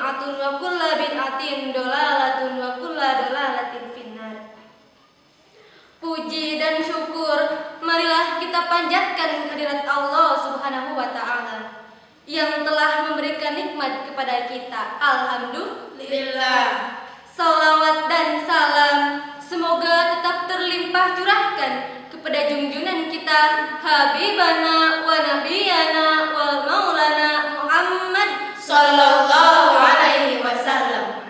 bid'atun wa kullu bid'atin dolalatun wa kullu dolalatin finnar. Puji dan syukur marilah kita panjatkan kehadirat Allah Subhanahu wa taala yang telah memberikan nikmat kepada kita. Alhamdulillah. Salawat dan salam semoga tetap terlimpah curahkan kepada junjungan kita Habibana wa Nabiyana wal Maulana Muhammad sallallahu alaihi wasallam.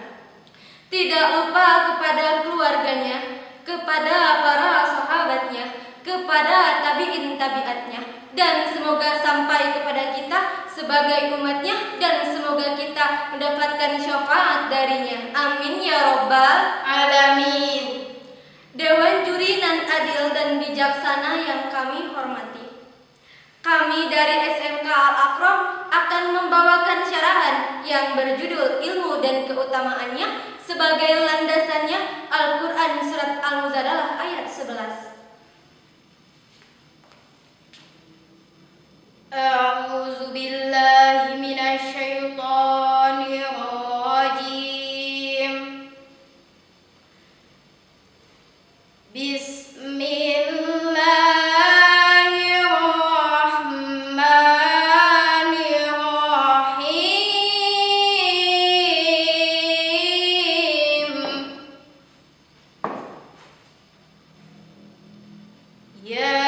Tidak lupa kepada keluarganya, kepada para sahabatnya, kepada tabi'in tabi'atnya, dan semoga sampai kepada kita sebagai umatnya, dan semoga kita mendapatkan syafaat darinya. Amin ya rabbal alamin. Dewan juri nan adil dan bijaksana yang kami hormati, kami dari SMK Al-Akram akan membawakan syarahan yang berjudul Ilmu dan Keutamaannya sebagai landasannya Al-Quran Surat Al-Muzadalah ayat 11. A'udzu billahi minasy syaithanir rajim. Bismillahirrahmanirrahim. Ya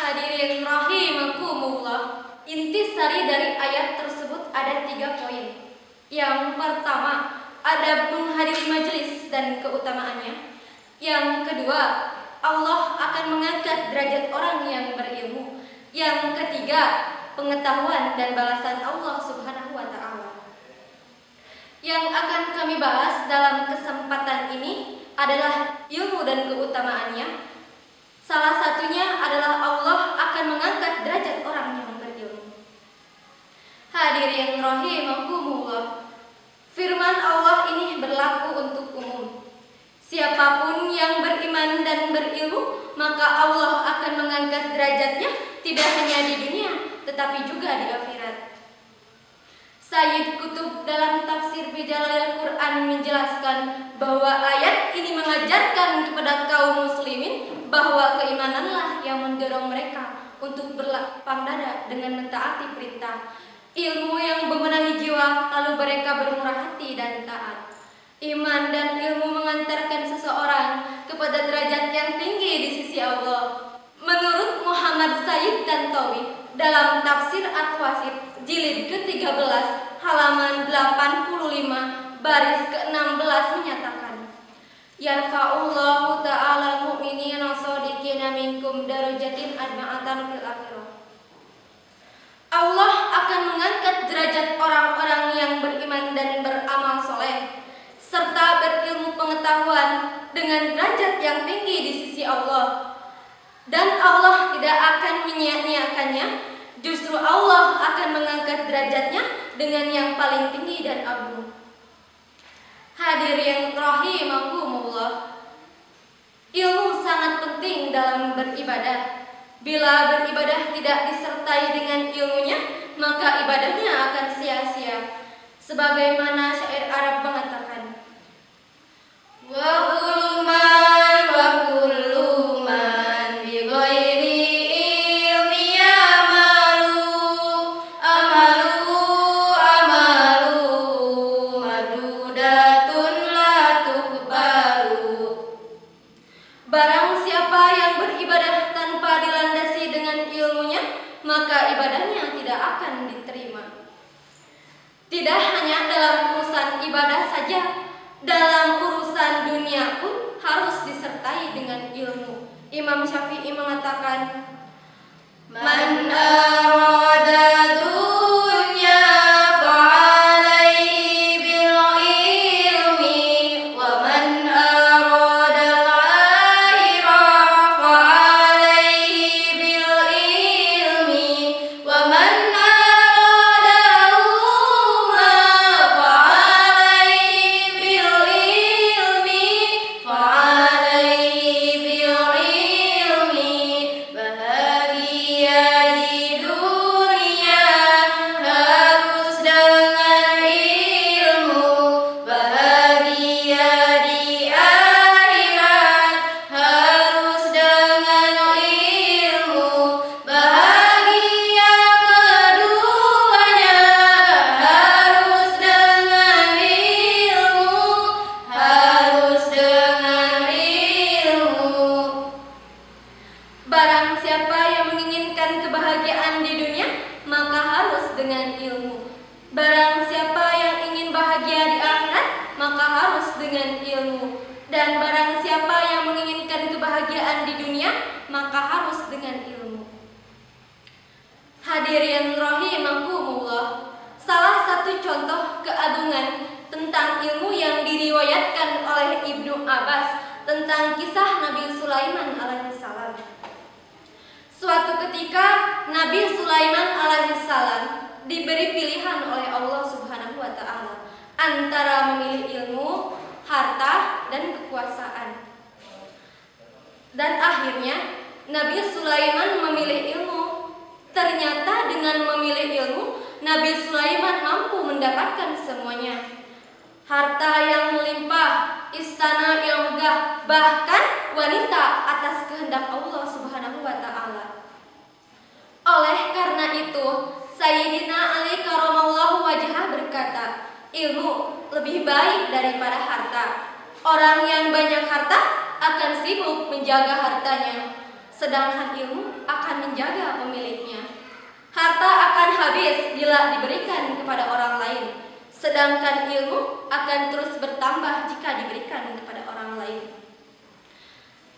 Hadirin rahimakumullah, intisari dari ayat tersebut ada 3 poin. Yang pertama, adab menghadiri majelis dan keutamaannya. Yang kedua, Allah akan mengangkat derajat orang yang berilmu. Yang ketiga, pengetahuan dan balasan Allah Subhanahu wa taala. Yang akan kami bahas dalam kesempatan ini adalah ilmu dan keutamaannya. Salah satunya adalah Allah akan mengangkat derajat orang yang berilmu. Hadirin rahimakumullah. Firman Allah ini berlaku untuk umum. Siapapun yang beriman dan berilmu, maka Allah akan mengangkat derajatnya tidak hanya di dunia, tetapi juga di akhirat. Sayyid Qutb dalam tafsir Bijalalil Quran menjelaskan bahwa ayat ini mengajarkan kepada kaum muslimin bahwa keimananlah yang mendorong mereka untuk berlapang dada dengan mentaati perintah. Ilmu yang membenahi jiwa, lalu mereka bermurah hati dan taat. Iman dan ilmu mengantarkan seseorang kepada derajat yang tinggi di sisi Allah. Menurut Muhammad Sayyid Tantawi dalam tafsir At-Twasit jilid ke-13 halaman 85 baris ke-16 menyatakan, Yarfa'ullahu ta'ala al-mu'minina shadiqina minkum darajatin arba'atan fil akhirah. Allah akan mengangkat derajat orang-orang yang beriman dan beramal soleh serta berilmu pengetahuan dengan derajat yang tinggi di sisi Allah. Dan Allah tidak akan menyia-nyiakannya, justru Allah akan mengangkat derajatnya dengan yang paling tinggi dan agung. Hadirin rahimakumullah. Ilmu sangat penting dalam beribadah. Bila beribadah tidak disertai dengan ilmunya, maka ibadahnya akan sia-sia. Sebagaimana syair Arab mengatakan, wa kullu man bi ghairi ilmi amalu madudatun la tuqbalu. Barang siapa yang beribadah tanpa dilandasi dengan ilmunya, maka ibadahnya tidak akan diterima. Tidak hanya dalam urusan ibadah saja, dalam urusan dunia pun harus disertai dengan ilmu. Imam Syafi'i mengatakan, Man arada dunya fa'alaihi bil ilmi wa man arada al-akhirah fa'alaihi bil ilmi wa man arada al-umma fa'alaihi bil ilmi fa'alaihi bil ilmi. Bahagia di dunia harus dengan ilmu, bahagia di akhirat harus dengan ilmu, bahagia keduanya harus dengan ilmu, harus dengan ilmu. Barang siapa yang menginginkan kebahagiaan di dunia, maka harus dengan ilmu. Barang siapa yang ingin bahagia di akhirat, maka harus dengan ilmu. Dan barang siapa yang menginginkan kebahagiaan di dunia, maka harus dengan ilmu. Hadirin rahimakumullah. Salah satu contoh keagungan tentang ilmu yang diriwayatkan oleh Ibnu Abbas tentang kisah Nabi Sulaiman alaihissalam. Suatu ketika Nabi Sulaiman alaihissalam diberi pilihan oleh Allah Subhanahu wa taala antara memilih ilmu, harta, dan kekuasaan. Dan akhirnya Nabi Sulaiman memilih ilmu. Ternyata dengan memilih ilmu, Nabi Sulaiman mampu mendapatkan semuanya. Harta yang melimpah, istana yang megah, bahkan wanita atas kehendak Allah Subhanahu wa taala. Oleh karena itu, Sayyidina Ali karamallahu wajhah berkata, ilmu lebih baik daripada harta. Orang yang banyak harta akan sibuk menjaga hartanya, sedangkan ilmu akan menjaga pemiliknya. Harta akan habis bila diberikan kepada orang lain, sedangkan ilmu akan terus bertambah jika diberikan kepada orang lain.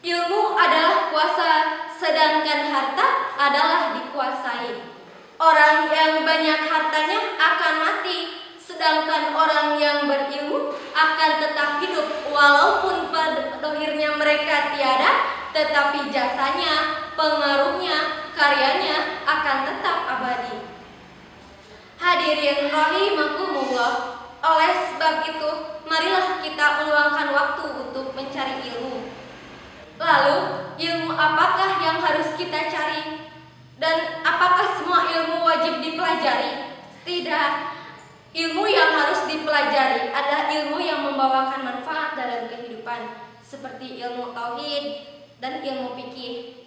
Ilmu adalah kuasa, sedangkan harta adalah dikuasai. Orang yang banyak hartanya akan mati, sedangkan orang yang berilmu akan tetap hidup walaupun pada akhirnya mereka tiada, tetapi jasanya, pengaruhnya, karyanya akan tetap abadi. Hadirin rahimakumullah, oleh sebab itu, marilah kita meluangkan waktu untuk mencari ilmu. Lalu, ilmu apakah yang harus kita cari? Dan apakah semua ilmu wajib dipelajari? Tidak. Ilmu yang harus dipelajari adalah ilmu yang membawakan manfaat dalam kehidupan, seperti ilmu tauhid dan ilmu fikih.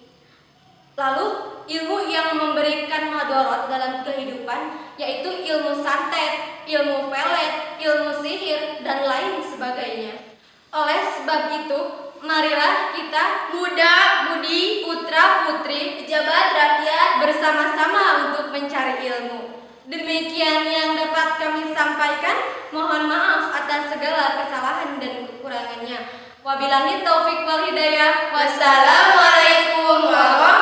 Lalu, ilmu yang memberikan madorot dalam kehidupan yaitu ilmu santet, ilmu pelet, ilmu sihir, dan lain sebagainya. Oleh sebab itu, marilah kita muda-mudi, putra-putri, pejabat rakyat bersama-sama untuk mencari ilmu. Demikian yang dapat kami sampaikan. Mohon maaf atas segala kesalahan dan kekurangannya. Wabillahi taufik wal hidayah. Wassalamualaikum warahmatullahi wabarakatuh.